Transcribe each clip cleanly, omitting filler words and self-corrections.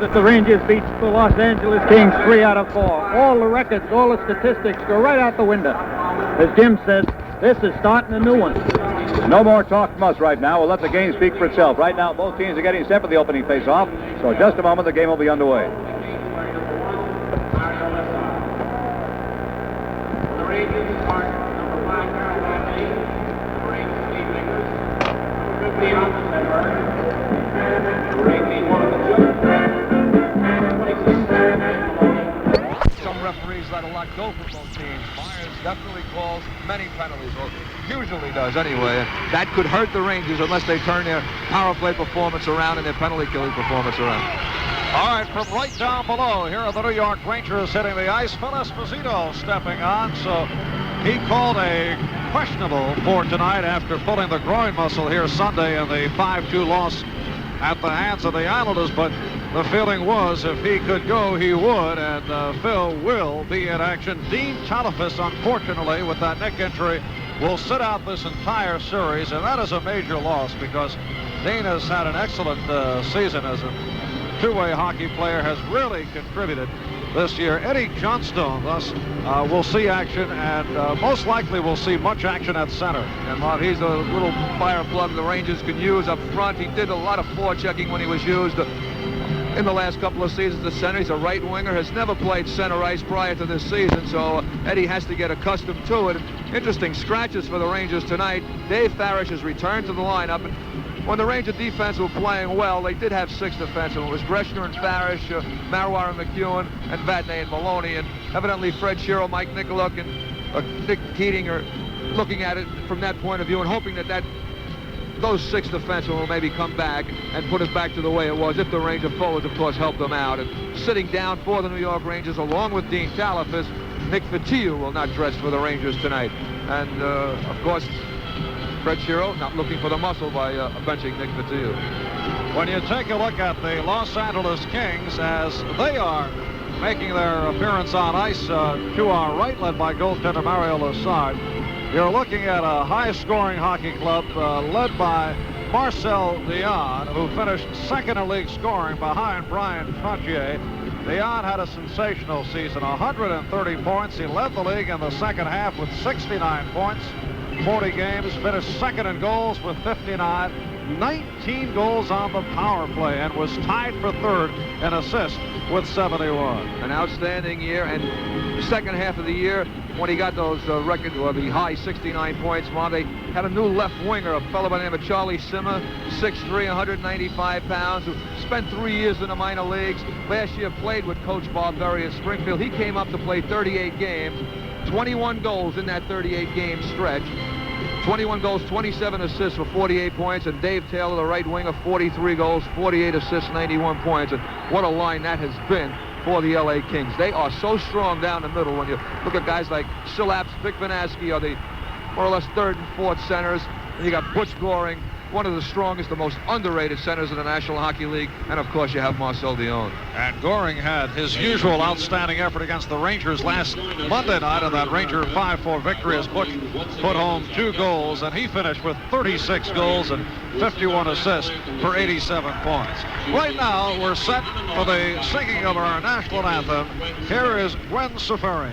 that the Rangers beat the Los Angeles Kings 3 out of 4. All the records, all the statistics go right out the window. As Jim says, this is starting a new one. No more talk from us right now. We'll let the game speak for itself. Right now, both teams are getting set for the opening face-off. So in just a moment, the game will be underway. The Rangers are number 5, Carolina, the Rangers lead Lakers, number 15 on the center. Some referees let a lot go for both teams. Myers definitely calls many penalties, or usually does anyway. And that could hurt the Rangers unless they turn their power play performance around and their penalty killing performance around. All right, from right down below, here are the New York Rangers hitting the ice. Phil Esposito stepping on, so he called a questionable for tonight after pulling the groin muscle here Sunday in the 5-2 loss at the hands of the Islanders, but the feeling was if he could go, he would, and Phil will be in action. Dean Talafis, unfortunately, with that neck injury, will sit out this entire series, and that is a major loss because Dean has had an excellent season as a two-way hockey player, has really contributed this year. Eddie Johnstone, thus, will see action, and most likely will see much action at center. And Marv, he's a little fire plug the Rangers can use up front. He did a lot of forechecking when he was used in the last couple of seasons at center. He's a right winger, has never played center ice prior to this season, so Eddie has to get accustomed to it. Interesting scratches for the Rangers tonight. Dave Farish has returned to the lineup, and when the Ranger defense were playing well, they did have 6 defensemen. It was Greshner and Farish, Marouard and McEwen, and Vadnais and Maloney, and evidently Fred Shero, Mike Nicoluk, and Nick Keating are looking at it from that point of view and hoping that those 6 defensemen will maybe come back and put us back to the way it was if the Ranger forwards, of course, helped them out. And sitting down for the New York Rangers, along with Dean Talafis, Nick Fotiu will not dress for the Rangers tonight. And, of course, Fred Shero not looking for the muscle by benching Nick Fotiu. When you take a look at the Los Angeles Kings as they are making their appearance on ice to our right, led by goaltender Mario Lessard, you're looking at a high-scoring hockey club led by Marcel Dion, who finished second in league scoring behind Brian Trottier. Dion had a sensational season, 130 points. He led the league in the second half with 69 points, 40 games, finished second in goals with 59, 19 goals on the power play, and was tied for third in assists with 71. An outstanding year, and the second half of the year, when he got those record, or the high 69 points, Marv, they had a new left winger, a fellow by the name of Charlie Simmer, 6'3", 195 pounds, who spent 3 years in the minor leagues. Last year played with Coach Barberry at Springfield. He came up to play 38 games, 21 goals in that 38-game stretch. 21 goals, 27 assists for 48 points, and Dave Taylor, the right winger, 43 goals, 48 assists, 91 points, and what a line that has been for the L.A. Kings. They are so strong down the middle. When you look at guys like Silaps, Vic Vanaski are the more or less third and fourth centers, and you got Butch Goring, one of the strongest, the most underrated centers in the National Hockey League, and of course you have Marcel Dion. And Goring had his usual outstanding effort against the Rangers last Monday night in that Ranger 5-4 victory as Butch put home 2 goals, and he finished with 36 goals and 51 assists for 87 points. Right now we're set for the singing of our national anthem. Here is Gwen Safarian.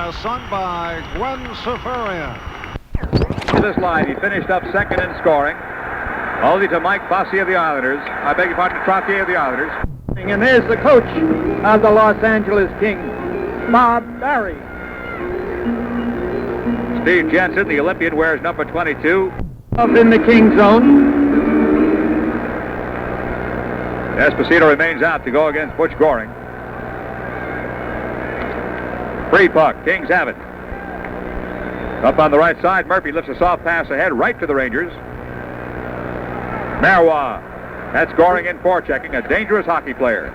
as sung by Gwen Safarian. To this line, he finished up second in scoring, only to Mike Fossey of the Islanders. I beg your pardon, Trottier of the Islanders. And there's the coach of the Los Angeles Kings, Bob Barry. Steve Jensen, the Olympian, wears number 22. Up in the King zone. Esposito remains out to go against Butch Goring. Free puck. Kings have it. Up on the right side, Murphy lifts a soft pass ahead right to the Rangers. Marois. That's Goring in forechecking, a dangerous hockey player.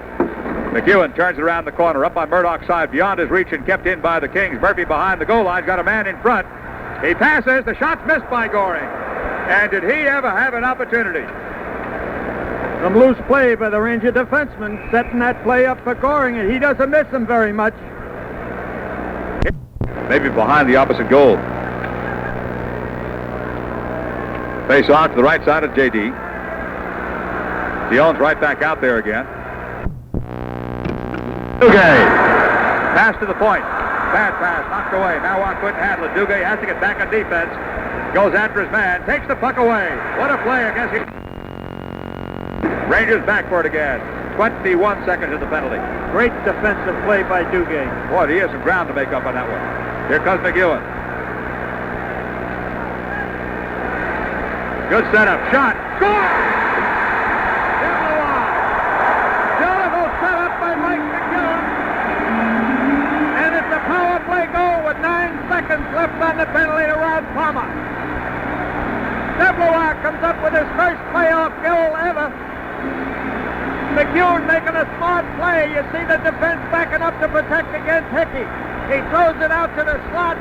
McEwen turns it around the corner, up on Murdoch's side, beyond his reach and kept in by the Kings. Murphy behind the goal line, got a man in front. He passes, the shot's missed by Goring. And did he ever have an opportunity? Some loose play by the Ranger defenseman, setting that play up for Goring, and he doesn't miss him very much. Maybe behind the opposite goal. Face off to the right side of J.D. Dionne's right back out there again. Duguay. Pass to the point. Bad pass, knocked away. Marois couldn't handle it. Duguay has to get back on defense. Goes after his man. Takes the puck away. What a play against him. Rangers back for it again. 21 seconds of the penalty. Great defensive play by Duguay. Boy, he has some ground to make up on that one. Here comes McEwen. Good setup. Shot. Score! Beautiful setup by Mike McEwen. And it's a power play goal with 9 seconds left on the penalty to Rod Palmer. Deblois comes up with his first playoff goal ever. McEwen making a smart play. You see the defense backing up to protect against Hickey. He throws it out to the slot,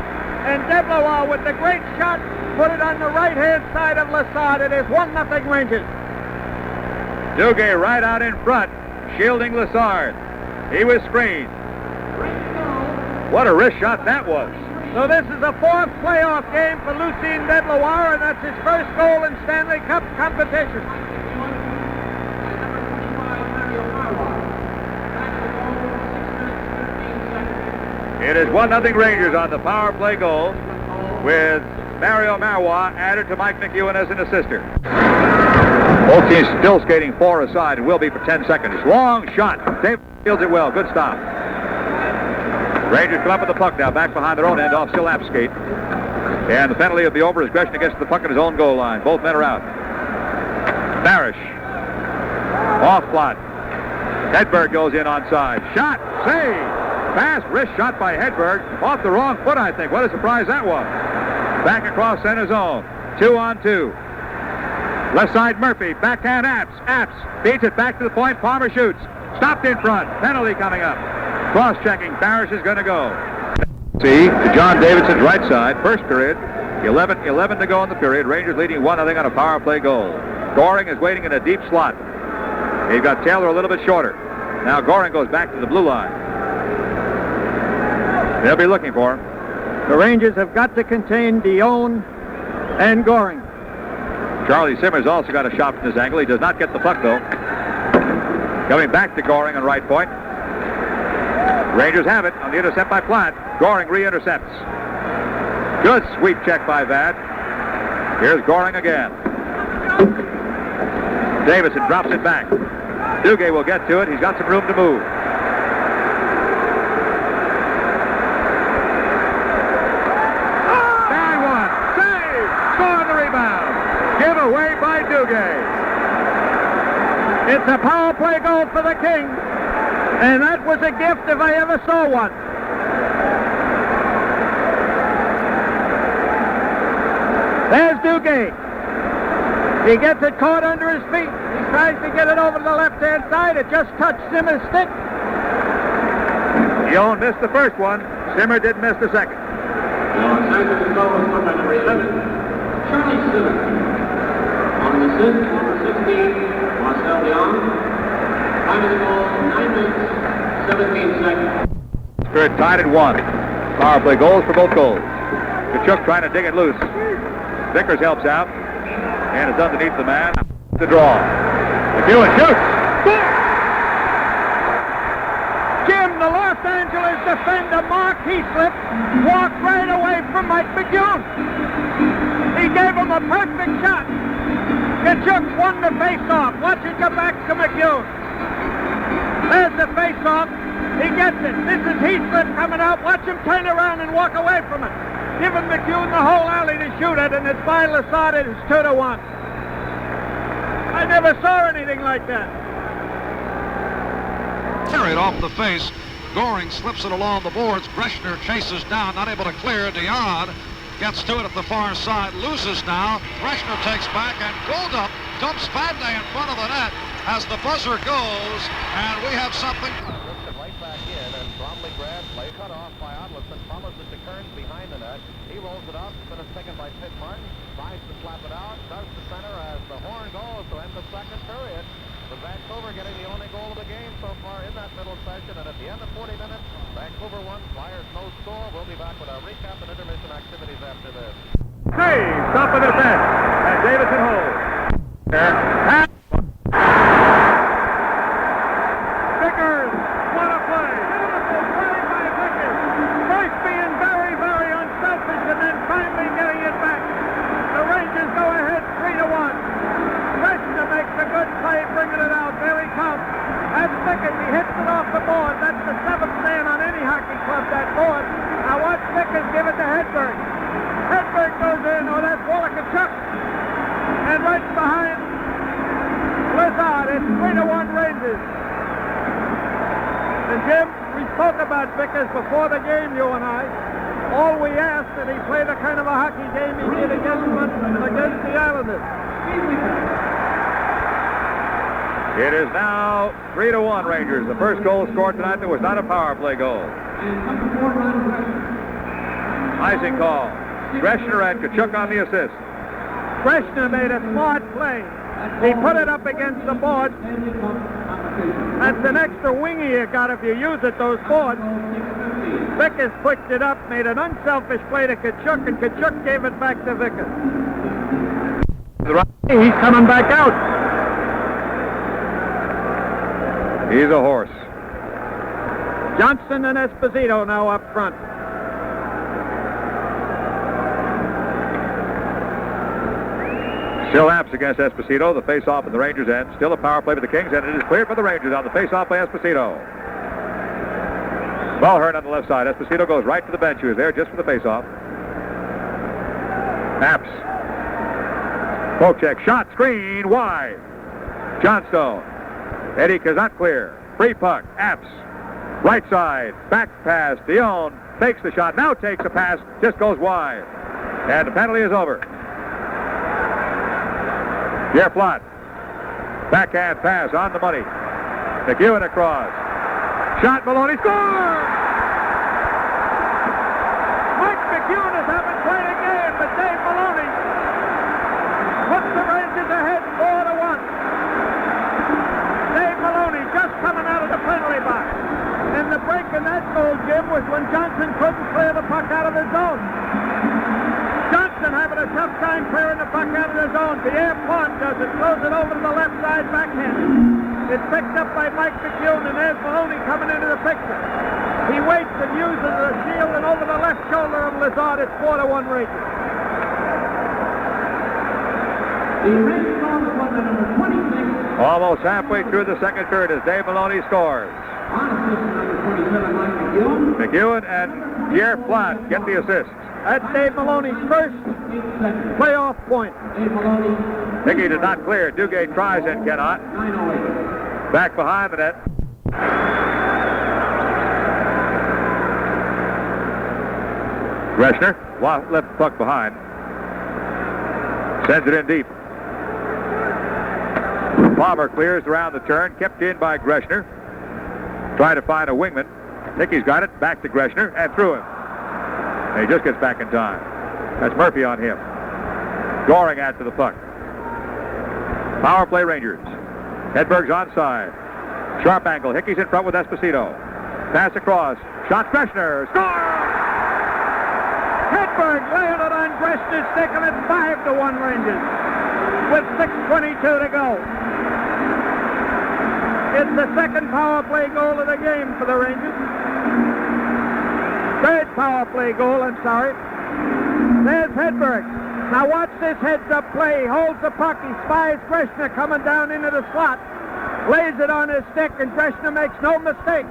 and Deblois with the great shot put it on the right-hand side of Lassard. It is 1-0 Rangers. Duguay right out in front, shielding Lassard. He was screened. What a wrist shot that was. So this is a 4th playoff game for Lucien Deblois, and that's his first goal in Stanley Cup competition. It is 1-0 Rangers on the power play goal, with Mario Marois added to Mike McEwen as an assister. Both teams still skating 4 aside and will be for 10 seconds. Long shot. Dave fields it well. Good stop. Rangers come up with the puck now, back behind their own end off Silap's skate. And the penalty will be over as Gresham gets the puck at his own goal line. Both men are out. Barish. Off plot. Hedberg goes in onside. Shot. Save. Fast wrist shot by Hedberg. Off the wrong foot, I think. What a surprise that was. Back across center zone. 2-on-2. Left side Murphy. Backhand Apps. Apps beats it back to the point. Palmer shoots. Stopped in front. Penalty coming up. Cross-checking. Barish is going to go. See, to John Davidson's right side. First period. 11 to go in the period. Rangers leading 1-0 on a power play goal. Goring is waiting in a deep slot. They've got Taylor a little bit shorter. Now Goring goes back to the blue line. They'll be looking for him. The Rangers have got to contain Dionne and Goring. Charlie Simmers also got a shot from this angle. He does not get the puck, though. Coming back to Goring on right point. Rangers have it on the intercept by Platt. Goring re-intercepts. Good sweep check by Vad. Here's Goring again. Davidson drops it back. Duguay will get to it. He's got some room to move. Bad one. Save. Score on the rebound. Give away by Duguay. It's a power play goal for the Kings. And that was a gift if I ever saw one. There's Duguay. He gets it caught under his feet. He tries to get it over to the left-hand side. It just touched Simmer's stick. Dionne missed the first one. Simmer didn't miss the second. Los Angeles goal was scored by number 7, Charlie Simmer. On the assist, number 16, Marcel Dionne. Time of the goal, 9 minutes, 17 seconds. Spirit tied at 1. Power play goals for both goals. Kachuk trying to dig it loose. Vickers helps out. And it's underneath the man. The draw. McEwen shoots. Jim, the Los Angeles defender, Mark Heaslip, walked right away from Mike McEwen. He gave him a perfect shot. Kachuk won the face-off. Watch it go back to McEwen. There's the face-off. He gets it. This is Heaslip coming out. Watch him turn around and walk away from it. Giving McEwen the whole alley to shoot it, and it's by Lassard. It is 2-1. I never saw anything like that. Carried off the face. Goring slips it along the boards. Breshner chases down, not able to clear. Dion gets to it at the far side, loses now. Breshner takes back, and Goldup dumps Fadney in front of the net as the buzzer goes, and we have something. Right back in, and Bromley grabs, play cut off by Odlinson, follows it to Kearns behind the net. He rolls it up, but it's taken by Pitt Martin, tries to slap it out, does the center as the horn goes to end the second period. With Vancouver getting the only goal of the game so far in that middle session, and at the end of 40 minutes, Vancouver won, Flyers no score. We'll be back with our recap and intermission activities after this. Hey, stop of defense, and Davidson holds. Vickers, what a play. Beautiful play by Vickers. First being very, very unselfish, and then finally getting it back. The Rangers go ahead 3-1. Breshner makes a good play, bringing it out. There he comes. That's Vickers. He hits it off the board. That's the seventh man on any hockey club, that board. Now watch Vickers give it to Hedberg. Hedberg goes in. Oh, that's Kachuk. And right behind Lazard, it's 3-1 Rangers. And Jim, we spoke about Vickers before the game, you and I. All we asked that he play the kind of a hockey game he did against the Islanders. It is now 3-1 Rangers. The first goal scored tonight that was not a power play goal. Icing call. Breshner and Kachuk on the assist. Breshner made a smart play. He put it up against the board. That's an extra wing you got if you use it, those boards. Vickers pushed it up, made an unselfish play to Kachuk, and Kachuk gave it back to Vickers. He's coming back out. He's a horse. Johnson and Esposito now up front. Still Apps against Esposito. The face-off at the Rangers' end. Still a power play for the Kings, and it is cleared for the Rangers on the face-off by Esposito. Mulhern on the left side. Esposito goes right to the bench. He was there just for the face-off. Apps. Poke check. Shot. Screen. Wide. Johnstone. Eddie Kazat clear. Free puck. Apps. Right side. Back pass. Dion takes the shot. Now takes a pass. Just goes wide. And the penalty is over. Pierre Plot. Backhand pass on the money. McEwen across. Shot. Maloney scores! Mike McEwen is having quite a game, but Dave Maloney puts the Rangers ahead 4-1. Dave Maloney just coming out of the penalty box. And the break in that goal, Jim, was when Johnson couldn't clear the puck out of his zone. Johnson having a tough time clearing the puck out of the zone. Pierre Plot does it, throws it over to the left side backhanded. It's picked up by Mike McEwen, and there's Maloney coming into the picture. He waits and uses the shield, and over the left shoulder of Lazard, it's 4-1 Rangers. The Rangers on the play number 26. Almost halfway through the second period as Dave Maloney scores. On assist number 27, Mike McEwen. McEwen and Pierre Plot get the assist. That's Dave Maloney's first playoff point. Dave Maloney. Hickey did not clear. Dugay tries and cannot. 908. Back behind the net. Breshner left the puck behind. Sends it in deep. Palmer clears around the turn. Kept in by Greshner. Trying to find a wingman. Hickey's got it. Back to Greshner and through him. And he just gets back in time. That's Murphy on him. Goring after the puck. Power play Rangers. Hedberg's onside. Sharp angle. Hickey's in front with Esposito. Pass across. Shot Greshner. Score! Hedberg laying it on Greshner's stick, and it's 5-1 Rangers with 6:22 to go. It's the second power play goal of the game for the Rangers. Third power play goal, I'm sorry. There's Hedberg. Now watch this heads-up play. He holds the puck. He spies Greshner coming down into the slot. Lays it on his stick, and Greshner makes no mistake.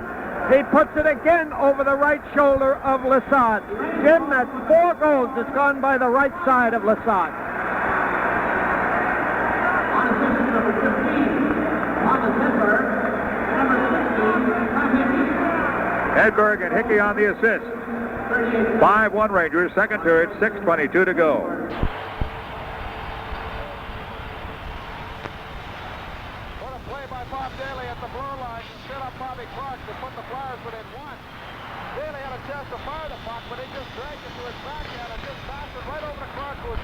He puts it again over the right shoulder of Lassard. Jim, that's 4 goals that's gone by the right side of Lassard. On assistant number 15, Thomas Hedberg. Number 16, Tom Hickey. Hedberg and Hickey on the assist. 5-1 Rangers, second period, 6:22 to go. What a play by Bob Daly at the blue line to set up Bobby Clark to put the Flyers within 1. Daly had a chance to fire the puck, but he just dragged it to his backhand and just passed it right over to Clark, who was